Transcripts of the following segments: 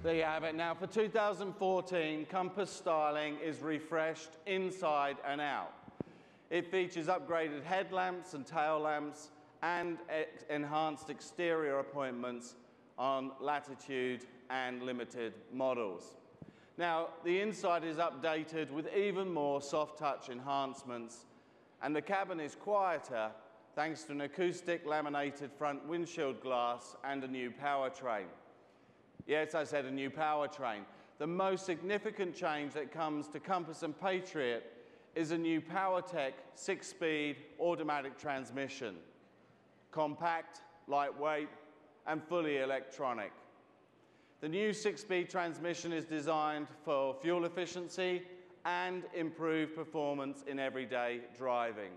There you have it. Now for 2014, Compass styling is refreshed inside and out. It features upgraded headlamps and tail lamps and enhanced exterior appointments on Latitude and Limited models. Now, the inside is updated with even more soft touch enhancements, and the cabin is quieter thanks to an acoustic laminated front windshield glass and a new powertrain. Yes, I said a new powertrain. The most significant change that comes to Compass and Patriot is a new PowerTech 6-speed automatic transmission. Compact, lightweight, and fully electronic. The new 6-speed transmission is designed for fuel efficiency and improved performance in everyday driving.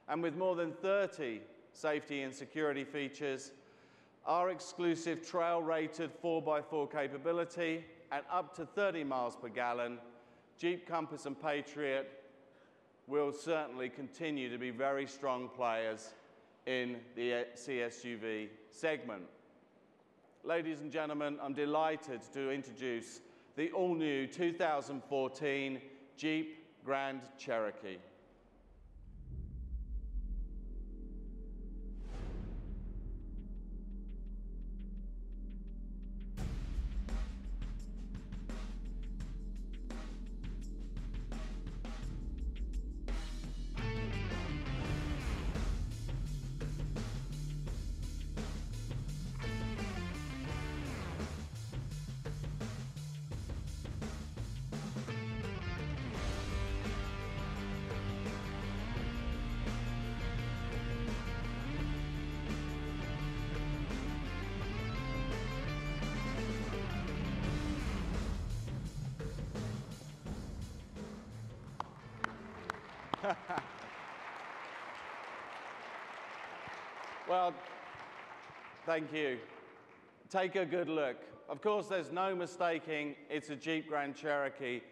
And with more than 30 safety and security features, our exclusive trail-rated 4x4 capability at up to 30 miles per gallon, Jeep Compass and Patriot will certainly continue to be very strong players in the CSUV segment. Ladies and gentlemen, I'm delighted to introduce the all-new 2014 Jeep Grand Cherokee. Well, thank you. Take a good look. Of course, there's no mistaking it's a Jeep Grand Cherokee,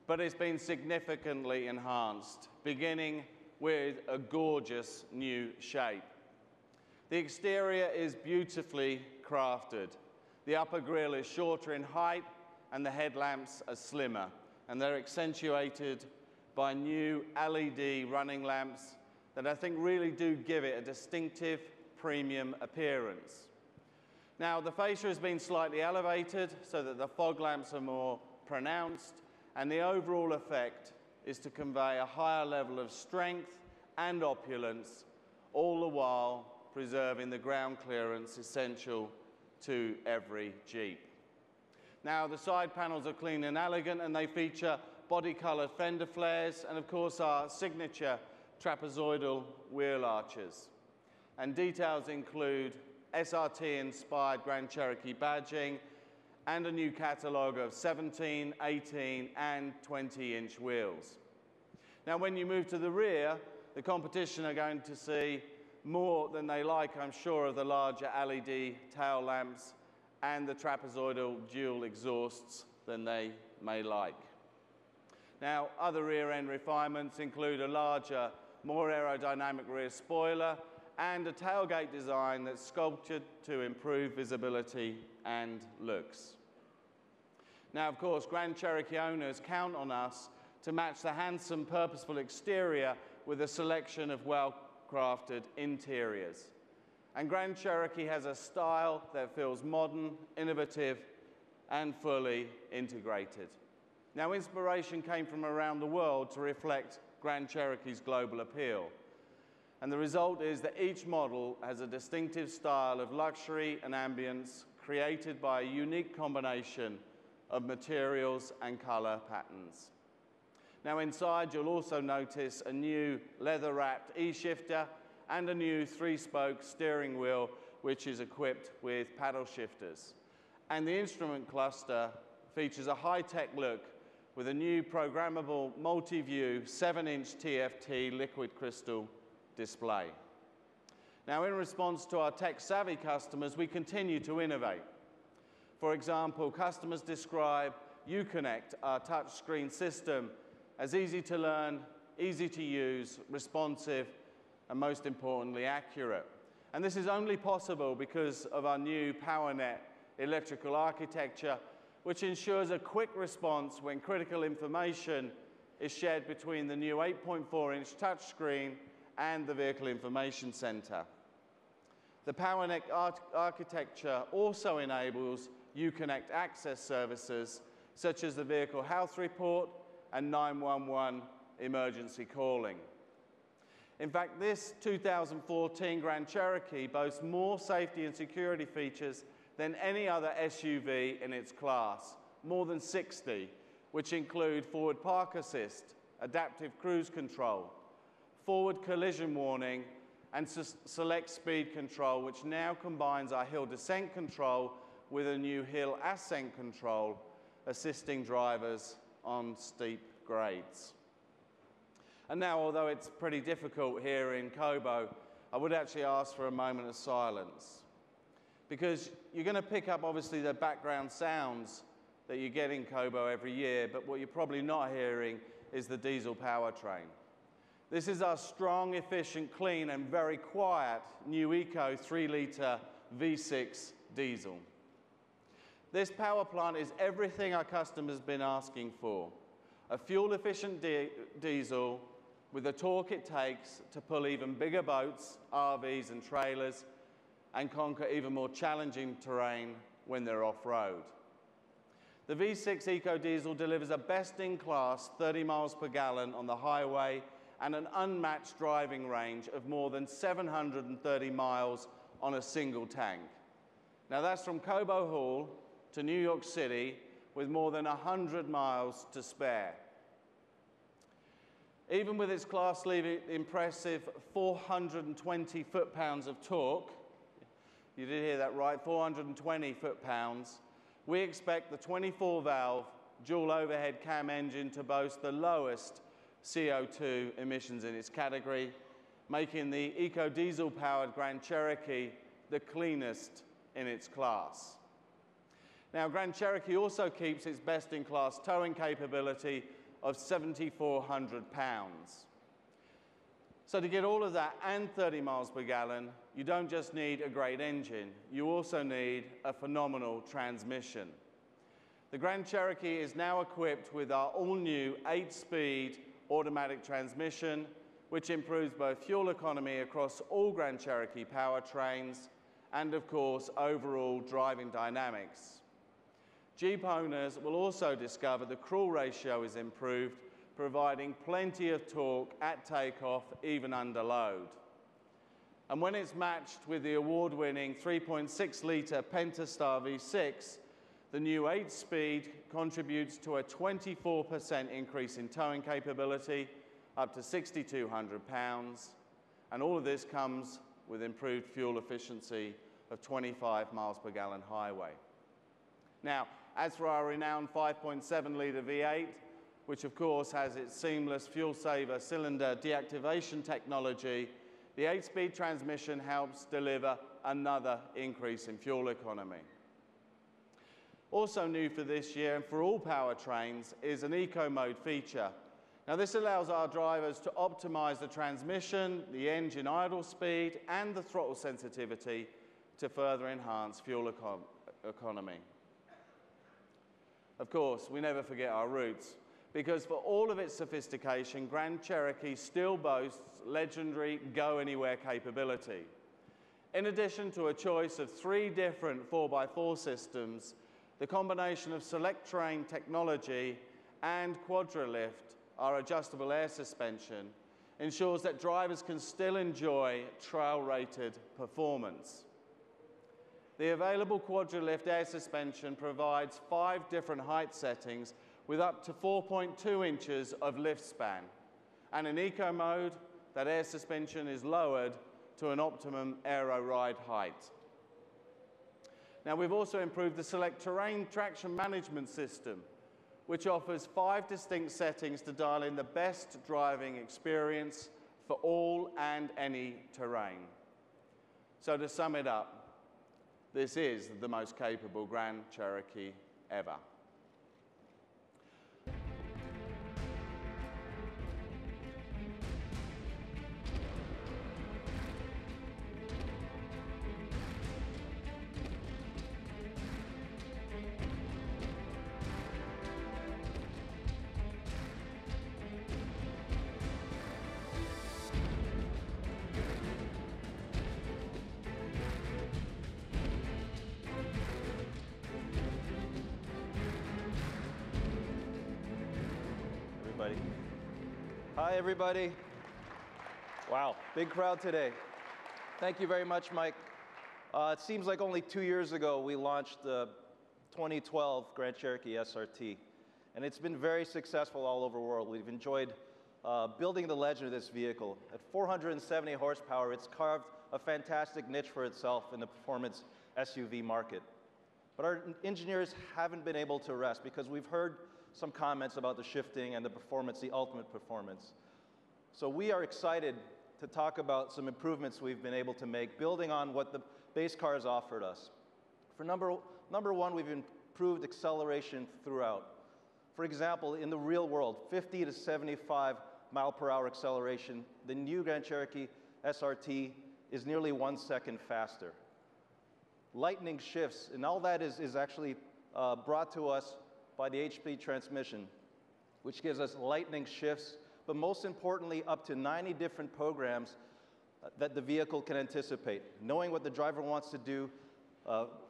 but it's been significantly enhanced, beginning with a gorgeous new shape. The exterior is beautifully crafted. The upper grille is shorter in height, and the headlamps are slimmer, and they're accentuated by new LED running lamps that I think really do give it a distinctive premium appearance. Now, the fascia has been slightly elevated so that the fog lamps are more pronounced, and the overall effect is to convey a higher level of strength and opulence, all the while preserving the ground clearance essential to every Jeep. Now, the side panels are clean and elegant, and they feature body-colored fender flares and, of course, our signature trapezoidal wheel arches. And details include SRT-inspired Grand Cherokee badging and a new catalogue of 17, 18, and 20-inch wheels. Now, when you move to the rear, the competition are going to see more than they like, I'm sure, of the larger LED tail lamps and the trapezoidal dual exhausts than they may like. Now, other rear-end refinements include a larger, more aerodynamic rear spoiler and a tailgate design that's sculptured to improve visibility and looks. Now, of course, Grand Cherokee owners count on us to match the handsome, purposeful exterior with a selection of well-crafted interiors. And Grand Cherokee has a style that feels modern, innovative, and fully integrated. Now, inspiration came from around the world to reflect Grand Cherokee's global appeal. And the result is that each model has a distinctive style of luxury and ambience created by a unique combination of materials and color patterns. Now, inside, you'll also notice a new leather-wrapped E-shifter and a new 3-spoke steering wheel, which is equipped with paddle shifters. And the instrument cluster features a high-tech look with a new programmable multi-view 7-inch TFT liquid crystal display. Now, in response to our tech-savvy customers, we continue to innovate. For example, customers describe Uconnect, our touchscreen system, as easy to learn, easy to use, responsive, and most importantly, accurate. And this is only possible because of our new PowerNet electrical architecture, which ensures a quick response when critical information is shared between the new 8.4-inch touchscreen and the Vehicle Information Center. The PowerNet architecture also enables Uconnect access services, such as the Vehicle Health Report and 911 emergency calling. In fact, this 2014 Grand Cherokee boasts more safety and security features than any other SUV in its class, more than 60, which include forward park assist, adaptive cruise control, forward collision warning, and select speed control, which now combines our hill descent control with a new hill ascent control, assisting drivers on steep grades. And now, although it's pretty difficult here in Cobo, I would actually ask for a moment of silence, because you're going to pick up, obviously, the background sounds that you get in Cobo every year, but what you're probably not hearing is the diesel powertrain. This is our strong, efficient, clean, and very quiet new Eco 3-litre V6 diesel. This power plant is everything our customers have been asking for. A fuel-efficient diesel with the torque it takes to pull even bigger boats, RVs, and trailers, and conquer even more challenging terrain when they're off-road. The V6 Eco Diesel delivers a best-in-class 30 miles per gallon on the highway and an unmatched driving range of more than 730 miles on a single tank. Now that's from Cobo Hall to New York City with more than 100 miles to spare. Even with its class-leading impressive 420 foot-pounds of torque, you did hear that right, 420 foot-pounds, we expect the 24-valve dual overhead cam engine to boast the lowest CO2 emissions in its category, making the Eco Diesel-powered Grand Cherokee the cleanest in its class. Now, Grand Cherokee also keeps its best-in-class towing capability of 7,400 pounds. So to get all of that and 30 miles per gallon, you don't just need a great engine, you also need a phenomenal transmission. The Grand Cherokee is now equipped with our all-new 8-speed automatic transmission, which improves both fuel economy across all Grand Cherokee powertrains and, of course, overall driving dynamics. Jeep owners will also discover the cruise ratio is improved, providing plenty of torque at takeoff, even under load. And when it's matched with the award-winning 3.6-litre Pentastar V6, the new 8-speed contributes to a 24% increase in towing capability, up to 6,200 pounds. And all of this comes with improved fuel efficiency of 25 miles per gallon highway. Now, as for our renowned 5.7-litre V8, which of course has its seamless fuel-saver cylinder deactivation technology, the 8-speed transmission helps deliver another increase in fuel economy. Also new for this year and for all powertrains is an Eco Mode feature. Now this allows our drivers to optimize the transmission, the engine idle speed, and the throttle sensitivity to further enhance fuel economy. Of course, we never forget our roots, because for all of its sophistication, Grand Cherokee still boasts legendary go-anywhere capability. In addition to a choice of 3 different 4x4 systems, the combination of select terrain technology and Quadralift, our adjustable air suspension, ensures that drivers can still enjoy trail-rated performance. The available Quadralift air suspension provides 5 different height settings with up to 4.2 inches of lift span. And in Eco Mode, that air suspension is lowered to an optimum aero ride height. Now, we've also improved the Select Terrain Traction Management System, which offers 5 distinct settings to dial in the best driving experience for all and any terrain. So to sum it up, this is the most capable Grand Cherokee ever. everybody. Hi, everybody. Wow, big crowd today. Thank you very much, Mike. It seems like only 2 years ago we launched the 2012 Grand Cherokee SRT, and it's been very successful all over the world. We've enjoyed building the legend of this vehicle. At 470 horsepower, it's carved a fantastic niche for itself in the performance SUV market. But our engineers haven't been able to rest because we've heard some comments about the shifting and the performance, the ultimate performance. So we are excited to talk about some improvements we've been able to make, building on what the base cars offered us. For number one, we've improved acceleration throughout. For example, in the real world, 50 to 75 mile per hour acceleration, the new Grand Cherokee SRT is nearly 1 second faster. Lightning shifts, and all that is actually brought to us by the HP transmission, which gives us lightning shifts, but most importantly, up to 90 different programs that the vehicle can anticipate. Knowing what the driver wants to do,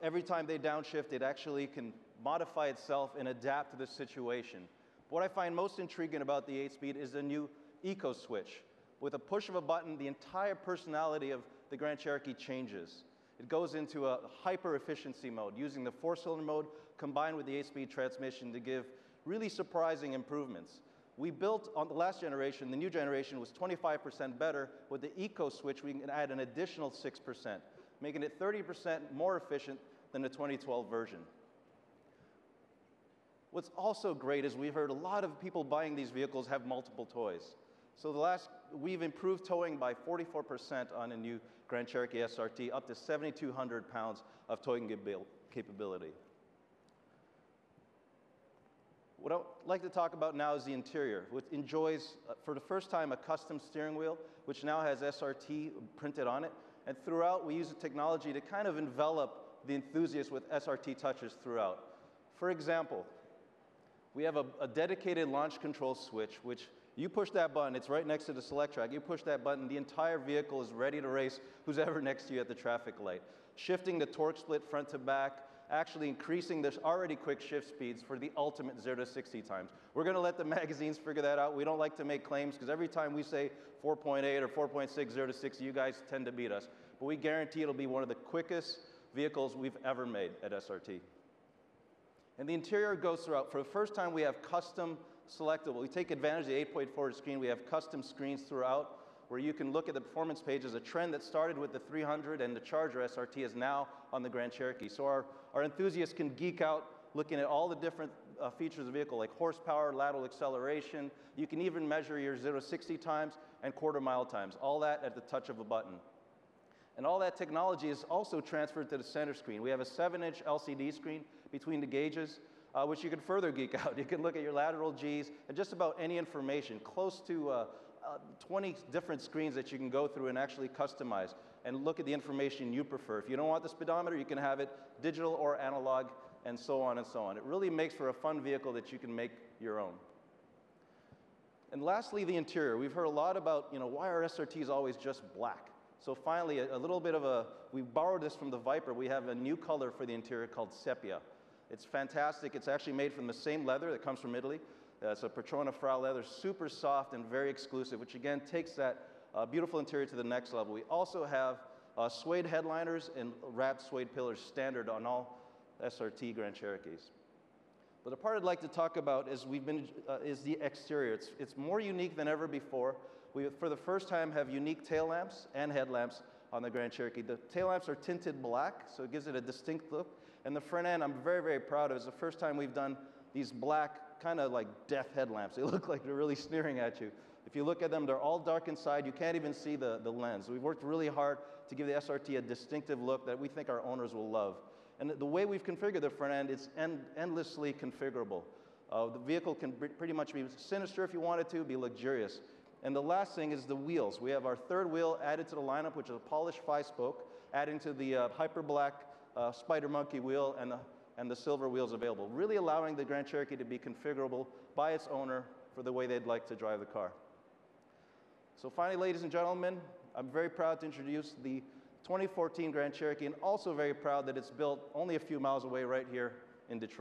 every time they downshift, it actually can modify itself and adapt to the situation. What I find most intriguing about the 8-speed is the new Eco Switch. With a push of a button, the entire personality of the Grand Cherokee changes. It goes into a hyper-efficiency mode, using the 4-cylinder mode combined with the 8-speed transmission to give really surprising improvements. We built on the last generation, the new generation was 25% better. With the Eco Switch, we can add an additional 6%, making it 30% more efficient than the 2012 version. What's also great is we've heard a lot of people buying these vehicles have multiple toys. So we've improved towing by 44% on a new Grand Cherokee SRT, up to 7,200 pounds of towing capability. What I'd like to talk about now is the interior, which enjoys, for the first time, a custom steering wheel, which now has SRT printed on it. And throughout, we use the technology to kind of envelop the enthusiast with SRT touches throughout. For example, we have a dedicated launch control switch, which you push that button, it's right next to the select track. You push that button, the entire vehicle is ready to race who's ever next to you at the traffic light. Shifting the torque split front to back, actually increasing the already quick shift speeds for the ultimate 0 to 60 times. We're going to let the magazines figure that out. We don't like to make claims because every time we say 4.8 or 4.6, 0 to 60, you guys tend to beat us. But we guarantee it'll be one of the quickest vehicles we've ever made at SRT. And the interior goes throughout. For the first time, we have custom selectable. We take advantage of the 8.4 screen. We have custom screens throughout where you can look at the performance pages, a trend that started with the 300 and the Charger SRT is now on the Grand Cherokee. So our enthusiasts can geek out looking at all the different features of the vehicle, like horsepower, lateral acceleration. You can even measure your 0 to 60 times and quarter-mile times, all that at the touch of a button. And all that technology is also transferred to the center screen. We have a 7-inch LCD screen between the gauges, which you can further geek out. You can look at your lateral Gs and just about any information, close to 20 different screens that you can go through and actually customize and look at the information you prefer. If you don't want the speedometer, you can have it digital or analog, and so on and so on. It really makes for a fun vehicle that you can make your own. And lastly, the interior. We've heard a lot about, why are SRTs always just black? So finally, a little bit of we borrowed this from the Viper. We have a new color for the interior called Sepia. It's fantastic. It's actually made from the same leather that comes from Italy. It's a Petrona Frau leather, super soft and very exclusive, which again takes that beautiful interior to the next level. We also have suede headliners and wrapped suede pillars standard on all SRT Grand Cherokees. But the part I'd like to talk about is the exterior. It's more unique than ever before. We, for the first time, have unique tail lamps and headlamps on the Grand Cherokee. The tail lamps are tinted black, so it gives it a distinct look. And the front end, I'm very, very proud of. It's the first time we've done these black, kind of like death headlamps. They look like they're really sneering at you. If you look at them, they're all dark inside. You can't even see the lens. We've worked really hard to give the SRT a distinctive look that we think our owners will love. And the way we've configured the front end, it's endlessly configurable. The vehicle can pretty much be sinister if you want it to, be luxurious. And the last thing is the wheels. We have our third wheel added to the lineup, which is a polished 5-spoke, adding to the hyper black Spider Monkey wheel and the silver wheels available, really allowing the Grand Cherokee to be configurable by its owner for the way they'd like to drive the car. So finally, ladies and gentlemen, I'm very proud to introduce the 2014 Grand Cherokee, and also very proud that it's built only a few miles away right here in Detroit.